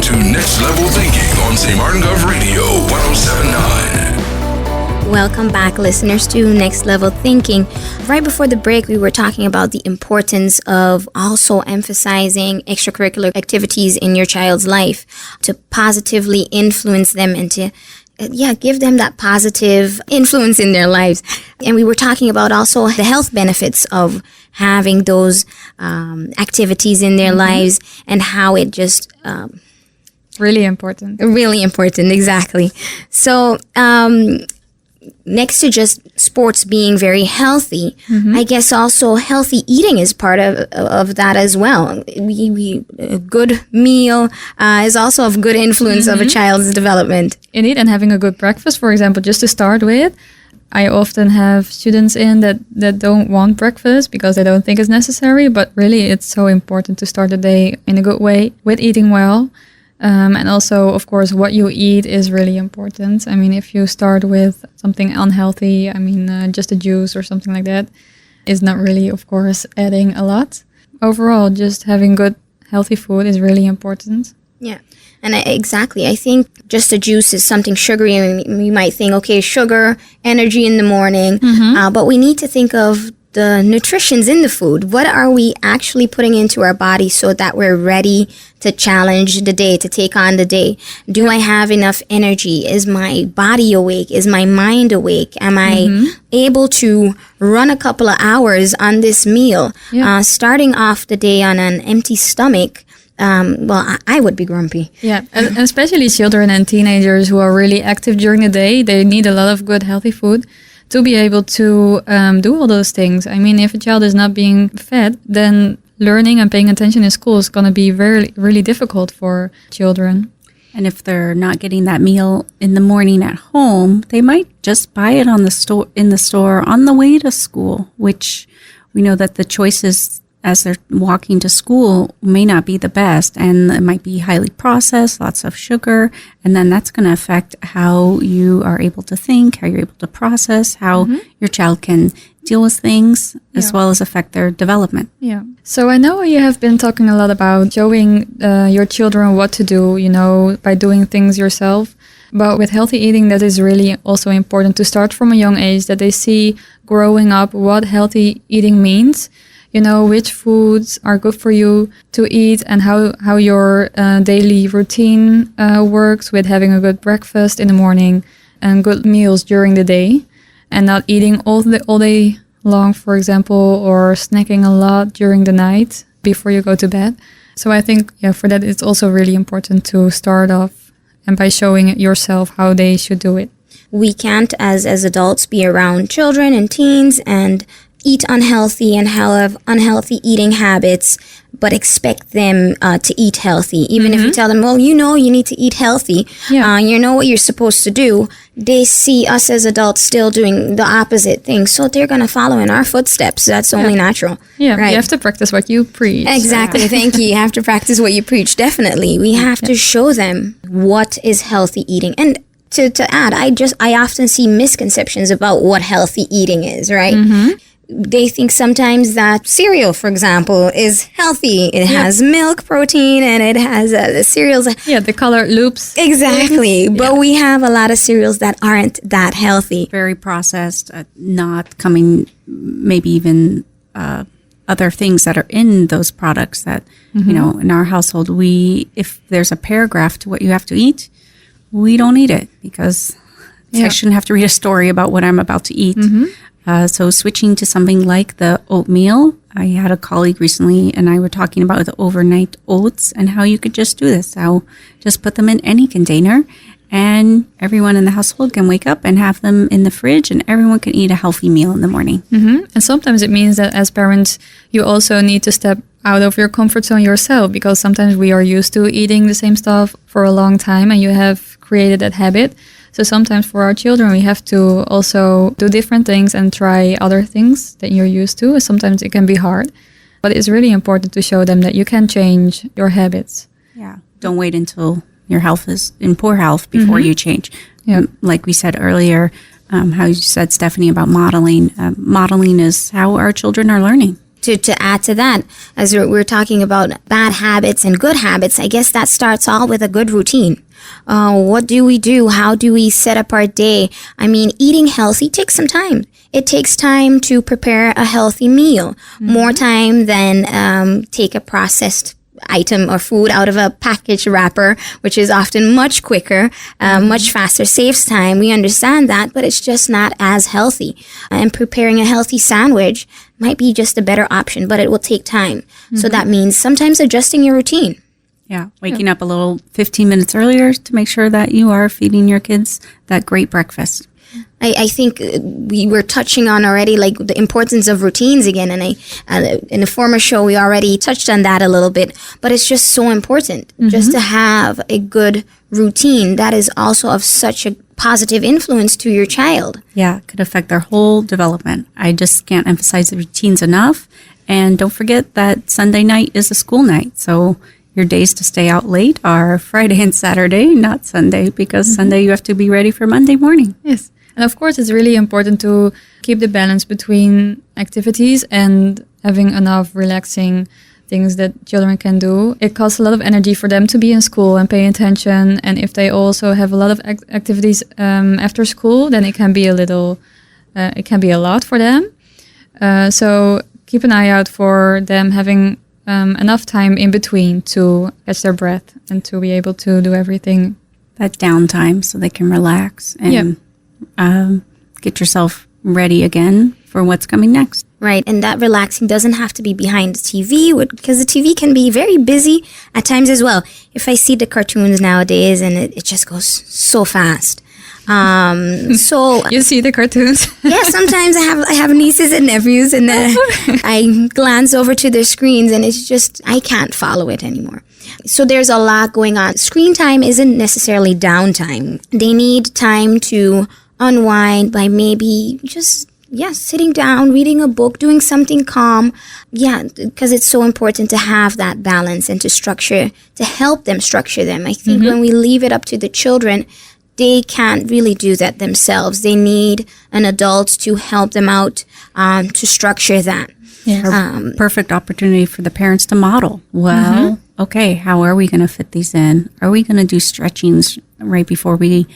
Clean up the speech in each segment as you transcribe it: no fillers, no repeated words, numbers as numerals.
listening to Next Level Thinking on St. Martin Gov Radio 107.9. Welcome back, listeners, to Next Level Thinking. Right before the break, we were talking about the importance of also emphasizing extracurricular activities in your child's life to positively influence them and to give them that positive influence in their lives. And we were talking about also the health benefits of having those activities in their lives and how it just... really important. Really important, exactly. So... next to just sports being very healthy, I guess also healthy eating is part of that as well. A good meal is also of good influence of a child's development. Indeed, and having a good breakfast, for example, just to start with, I often have students in that don't want breakfast because they don't think it's necessary, but really it's so important to start the day in a good way with eating well. And also, of course, what you eat is really important. I mean, if you start with something unhealthy, just a juice or something like that is not really, of course, adding a lot. Overall, just having good, healthy food is really important. Yeah, and exactly. I think just a juice is something sugary. I mean, we might think, okay, sugar, energy in the morning, but we need to think of the nutrition's in the food. What are we actually putting into our body so that we're ready to challenge the day, to take on the day? Do I have enough energy? Is my body awake? Is my mind awake? Am I able to run a couple of hours on this meal? Starting off the day on an empty stomach, I would be grumpy. Yeah, and especially children and teenagers who are really active during the day, they need a lot of good, healthy food to be able to do all those things. I mean, if a child is not being fed, then learning and paying attention in school is going to be really difficult for children. And if they're not getting that meal in the morning at home, they might just buy it in the store on the way to school, which we know that the choices as they're walking to school may not be the best, and it might be highly processed, lots of sugar, and then that's going to affect how you are able to think, how you're able to process, how your child can deal with things, as well as affect their development. Yeah. So I know you have been talking a lot about showing your children what to do, by doing things yourself. But with healthy eating, that is really also important to start from a young age, that they see growing up what healthy eating means. Which foods are good for you to eat and how your daily routine works with having a good breakfast in the morning and good meals during the day and not eating all day long, for example, or snacking a lot during the night before you go to bed. So I think, for that, it's also really important to start off and by showing yourself how they should do it. We can't, as adults, be around children and teens and eat unhealthy and have unhealthy eating habits, but expect them to eat healthy. Even if you tell them, well, you need to eat healthy, you know what you're supposed to do, they see us as adults still doing the opposite thing. So they're going to follow in our footsteps. That's only natural. Yeah, right? You have to practice what you preach. Exactly. Thank you. You have to practice what you preach. Definitely. We have to show them what is healthy eating. And to add, I often see misconceptions about what healthy eating is, right? They think sometimes that cereal, for example, is healthy. It has milk protein and it has the cereals. Yeah, the color loops. Exactly. But we have a lot of cereals that aren't that healthy. Very processed, not coming, maybe even other things that are in those products that, in our household, if there's a paragraph to what you have to eat, we don't eat it because I shouldn't have to read a story about what I'm about to eat. So switching to something like the oatmeal, I had a colleague recently and I were talking about the overnight oats and how you could just do this. How just put them in any container and everyone in the household can wake up and have them in the fridge and everyone can eat a healthy meal in the morning. And sometimes it means that as parents, you also need to step out of your comfort zone yourself, because sometimes we are used to eating the same stuff for a long time and you have created that habit. So sometimes for our children, we have to also do different things and try other things that you're used to. Sometimes it can be hard, but it's really important to show them that you can change your habits. Yeah. Don't wait until your health is in poor health before you change. Yeah. Like we said earlier, how you said, Stephanie, about modeling. Modeling is how our children are learning. To add to that, as we're talking about bad habits and good habits, I guess that starts all with a good routine. What do we do? How do we set up our day? I mean, eating healthy takes some time. It takes time to prepare a healthy meal, more time than take a processed item or food out of a package wrapper, which is often much quicker, much faster, saves time. We understand that, but it's just not as healthy. And preparing a healthy sandwich might be just a better option, but it will take time. So that means sometimes adjusting your routine. Yeah, waking up a little 15 minutes earlier to make sure that you are feeding your kids that great breakfast. I think we were touching on already, like the importance of routines again. And in the former show, we already touched on that a little bit. But it's just so important just to have a good routine that is also of such a positive influence to your child. Yeah, it could affect their whole development. I just can't emphasize the routines enough. And don't forget that Sunday night is a school night. So your days to stay out late are Friday and Saturday, not Sunday, because Sunday you have to be ready for Monday morning. Yes. And of course, it's really important to keep the balance between activities and having enough relaxing things that children can do. It costs a lot of energy for them to be in school and pay attention. And if they also have a lot of activities after school, then it can be a lot for them. So keep an eye out for them having enough time in between to catch their breath and to be able to do everything. That downtime so they can relax and get yourself ready again for what's coming next. Right, and that relaxing doesn't have to be behind the TV, because the TV can be very busy at times as well. If I see the cartoons nowadays, and it just goes so fast. So You see the cartoons? yeah, sometimes I have nieces and nephews, and I glance over to their screens, and it's just I can't follow it anymore. So there's a lot going on. Screen time isn't necessarily downtime. They need time to unwind by maybe just sitting down, reading a book, doing something calm. Yeah, because it's so important to have that balance and to help them structure them. I think when we leave it up to the children, they can't really do that themselves. They need an adult to help them out to structure that. Yeah. Perfect opportunity for the parents to model. Well, okay, how are we going to fit these in? Are we going to do stretchings right before we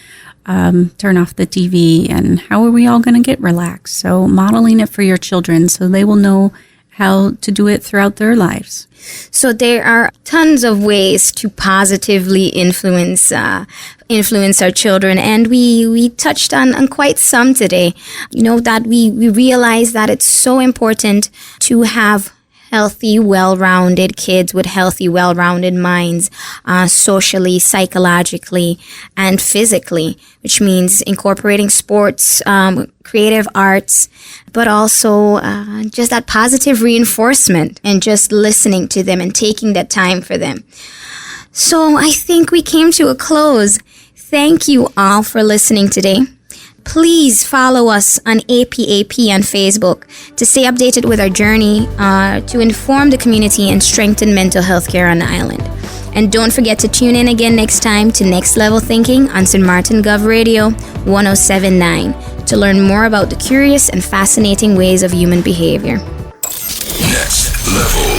turn off the TV? And how are we all going to get relaxed? So modeling it for your children so they will know how to do it throughout their lives. So there are tons of ways to positively influence our children, and we touched on quite some today. That we realize that it's so important to have healthy, well-rounded kids with healthy, well-rounded minds, socially, psychologically, and physically, which means incorporating sports, creative arts, but also just that positive reinforcement and just listening to them and taking that time for them. So I think we came to a close. Thank you all for listening today. Please follow us on APAP on Facebook to stay updated with our journey to inform the community and strengthen mental health care on the island. And don't forget to tune in again next time to Next Level Thinking on St. Martin Gov Radio 107.9 to learn more about the curious and fascinating ways of human behavior. Next Level